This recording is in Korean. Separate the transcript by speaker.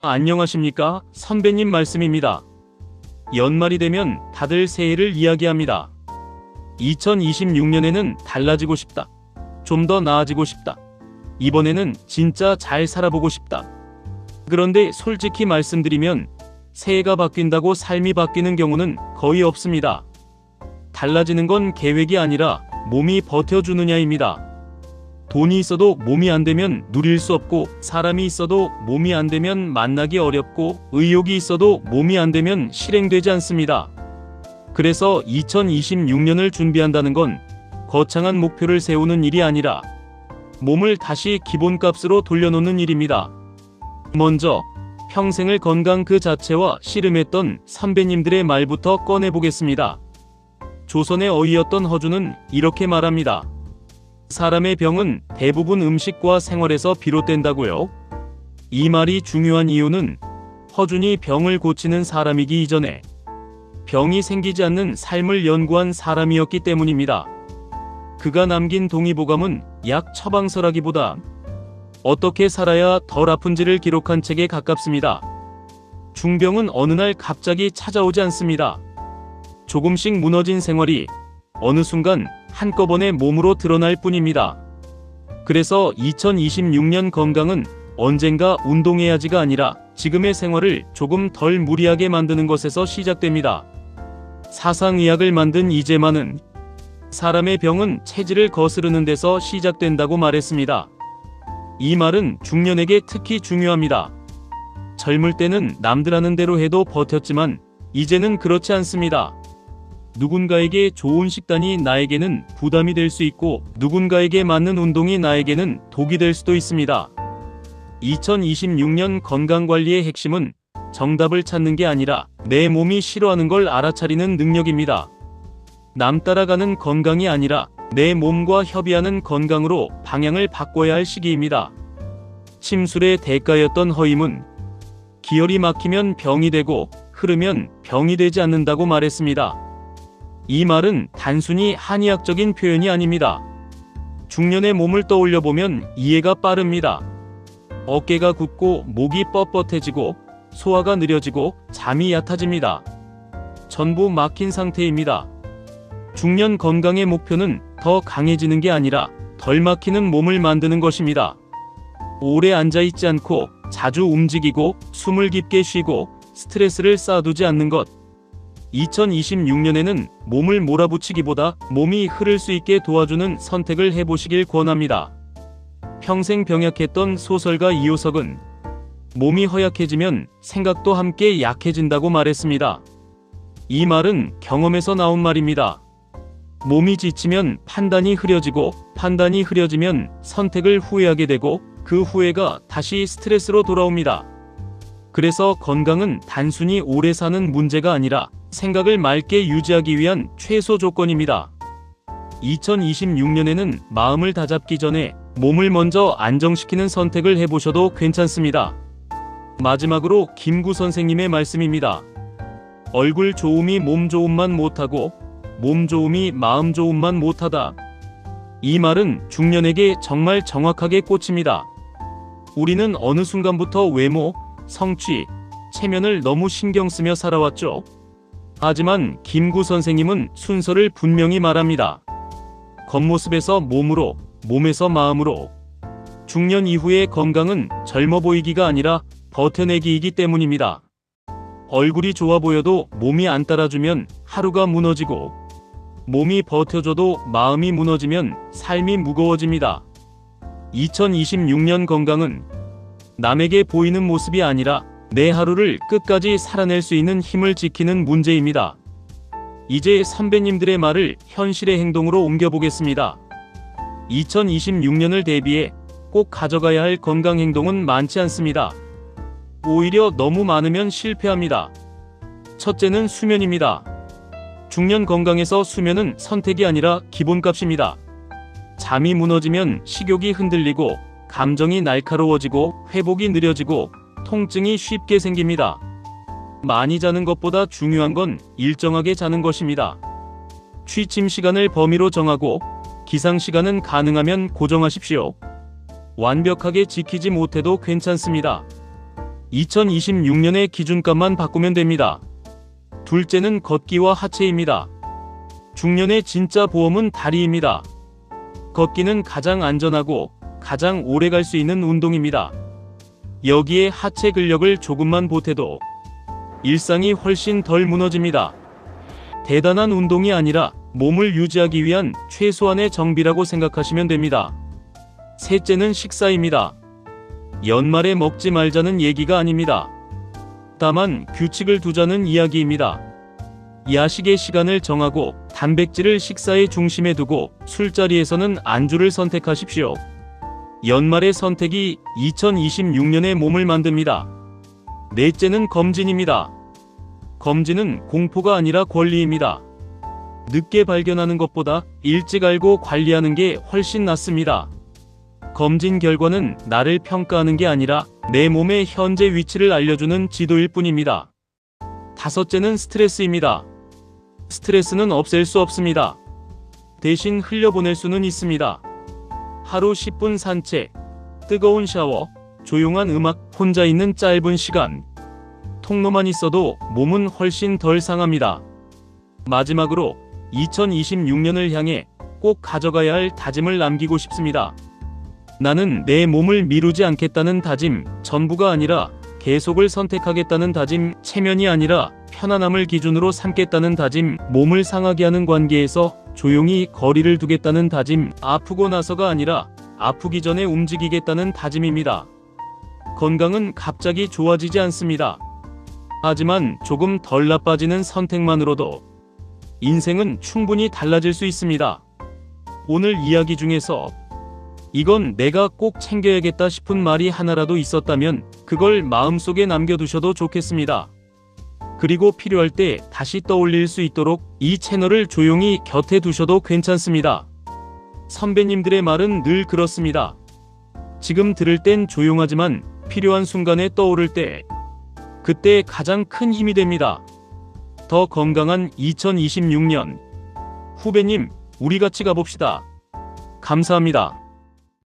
Speaker 1: 안녕하십니까? 선배님 말씀입니다. 연말이 되면 다들 새해를 이야기합니다. 2026년에는 달라지고 싶다. 좀 더 나아지고 싶다. 이번에는 진짜 잘 살아보고 싶다. 그런데 솔직히 말씀드리면 새해가 바뀐다고 삶이 바뀌는 경우는 거의 없습니다. 달라지는 건 계획이 아니라 몸이 버텨주느냐입니다. 돈이 있어도 몸이 안 되면 누릴 수 없고, 사람이 있어도 몸이 안 되면 만나기 어렵고, 의욕이 있어도 몸이 안 되면 실행되지 않습니다. 그래서 2026년을 준비한다는 건 거창한 목표를 세우는 일이 아니라 몸을 다시 기본값으로 돌려놓는 일입니다. 먼저 평생을 건강 그 자체와 씨름했던 선배님들의 말부터 꺼내보겠습니다. 조선의 어이였던 허준은 이렇게 말합니다. 사람의 병은 대부분 음식과 생활에서 비롯된다고요. 이 말이 중요한 이유는 허준이 병을 고치는 사람이기 이전에 병이 생기지 않는 삶을 연구한 사람이었기 때문입니다. 그가 남긴 동의보감은 약 처방서라기보다 어떻게 살아야 덜 아픈지를 기록한 책에 가깝습니다. 중병은 어느 날 갑자기 찾아오지 않습니다. 조금씩 무너진 생활이 어느 순간 한꺼번에 몸으로 드러날 뿐입니다. 그래서 2026년 건강은 언젠가 운동해야지가 아니라 지금의 생활을 조금 덜 무리하게 만드는 것에서 시작됩니다. 사상의학을 만든 이재만은 사람의 병은 체질을 거스르는 데서 시작된다고 말했습니다. 이 말은 중년에게 특히 중요합니다. 젊을 때는 남들 하는 대로 해도 버텼지만 이제는 그렇지 않습니다. 누군가에게 좋은 식단이 나에게는 부담이 될 수 있고, 누군가에게 맞는 운동이 나에게는 독이 될 수도 있습니다. 2026년 건강관리의 핵심은 정답을 찾는 게 아니라 내 몸이 싫어하는 걸 알아차리는 능력입니다. 남 따라가는 건강이 아니라 내 몸과 협의하는 건강으로 방향을 바꿔야 할 시기입니다. 침술의 대가였던 허임은 기혈이 막히면 병이 되고 흐르면 병이 되지 않는다고 말했습니다. 이 말은 단순히 한의학적인 표현이 아닙니다. 중년의 몸을 떠올려보면 이해가 빠릅니다. 어깨가 굽고 목이 뻣뻣해지고 소화가 느려지고 잠이 얕아집니다. 전부 막힌 상태입니다. 중년 건강의 목표는 더 강해지는 게 아니라 덜 막히는 몸을 만드는 것입니다. 오래 앉아있지 않고 자주 움직이고 숨을 깊게 쉬고 스트레스를 쌓아두지 않는 것. 2026년에는 몸을 몰아붙이기보다 몸이 흐를 수 있게 도와주는 선택을 해보시길 권합니다. 평생 병약했던 소설가 이효석은 몸이 허약해지면 생각도 함께 약해진다고 말했습니다. 이 말은 경험에서 나온 말입니다. 몸이 지치면 판단이 흐려지고, 판단이 흐려지면 선택을 후회하게 되고, 그 후회가 다시 스트레스로 돌아옵니다. 그래서 건강은 단순히 오래 사는 문제가 아니라 생각을 맑게 유지하기 위한 최소 조건입니다. 2026년에는 마음을 다잡기 전에 몸을 먼저 안정시키는 선택을 해보셔도 괜찮습니다. 마지막으로 김구 선생님의 말씀입니다. 얼굴 좋음이 몸 좋음만 못하고 몸 좋음이 마음 좋음만 못하다. 이 말은 중년에게 정말 정확하게 꽂힙니다. 우리는 어느 순간부터 외모, 성취, 체면을 너무 신경 쓰며 살아왔죠. 하지만 김구 선생님은 순서를 분명히 말합니다. 겉모습에서 몸으로, 몸에서 마음으로. 중년 이후의 건강은 젊어 보이기가 아니라 버텨내기이기 때문입니다. 얼굴이 좋아 보여도 몸이 안 따라주면 하루가 무너지고, 몸이 버텨줘도 마음이 무너지면 삶이 무거워집니다. 2026년 건강은 남에게 보이는 모습이 아니라 내 하루를 끝까지 살아낼 수 있는 힘을 지키는 문제입니다. 이제 선배님들의 말을 현실의 행동으로 옮겨보겠습니다. 2026년을 대비해 꼭 가져가야 할 건강 행동은 많지 않습니다. 오히려 너무 많으면 실패합니다. 첫째는 수면입니다. 중년 건강에서 수면은 선택이 아니라 기본값입니다. 잠이 무너지면 식욕이 흔들리고, 감정이 날카로워지고, 회복이 느려지고, 통증이 쉽게 생깁니다. 많이 자는 것보다 중요한 건 일정하게 자는 것입니다. 취침 시간을 범위로 정하고 기상 시간은 가능하면 고정하십시오. 완벽하게 지키지 못해도 괜찮습니다. 2026년의 기준값만 바꾸면 됩니다. 둘째는 걷기와 하체입니다. 중년의 진짜 보험은 다리입니다. 걷기는 가장 안전하고 가장 오래 갈 수 있는 운동입니다. 여기에 하체 근력을 조금만 보태도 일상이 훨씬 덜 무너집니다. 대단한 운동이 아니라 몸을 유지하기 위한 최소한의 정비라고 생각하시면 됩니다. 셋째는 식사입니다. 연말에 먹지 말자는 얘기가 아닙니다. 다만 규칙을 두자는 이야기입니다. 야식의 시간을 정하고 단백질을 식사의 중심에 두고 술자리에서는 안주를 선택하십시오. 연말의 선택이 2026년의 몸을 만듭니다. 넷째는 검진입니다. 검진은 공포가 아니라 권리입니다. 늦게 발견하는 것보다 일찍 알고 관리하는 게 훨씬 낫습니다. 검진 결과는 나를 평가하는 게 아니라 내 몸의 현재 위치를 알려주는 지도일 뿐입니다. 다섯째는 스트레스입니다. 스트레스는 없앨 수 없습니다. 대신 흘려보낼 수는 있습니다. 하루 10분 산책, 뜨거운 샤워, 조용한 음악, 혼자 있는 짧은 시간. 통로만 있어도 몸은 훨씬 덜 상합니다. 마지막으로 2026년을 향해 꼭 가져가야 할 다짐을 남기고 싶습니다. 나는 내 몸을 미루지 않겠다는 다짐, 전부가 아니라 계속을 선택하겠다는 다짐, 체면이 아니라 편안함을 기준으로 삼겠다는 다짐, 몸을 상하게 하는 관계에서 조용히 거리를 두겠다는 다짐, 아프고 나서가 아니라 아프기 전에 움직이겠다는 다짐입니다. 건강은 갑자기 좋아지지 않습니다. 하지만 조금 덜 나빠지는 선택만으로도 인생은 충분히 달라질 수 있습니다. 오늘 이야기 중에서 이건 내가 꼭 챙겨야겠다 싶은 말이 하나라도 있었다면 그걸 마음속에 남겨두셔도 좋겠습니다. 그리고 필요할 때 다시 떠올릴 수 있도록 이 채널을 조용히 곁에 두셔도 괜찮습니다. 선배님들의 말은 늘 그렇습니다. 지금 들을 땐 조용하지만 필요한 순간에 떠오를 때 그때 가장 큰 힘이 됩니다. 더 건강한 2026년. 후배님, 우리 같이 가봅시다. 감사합니다.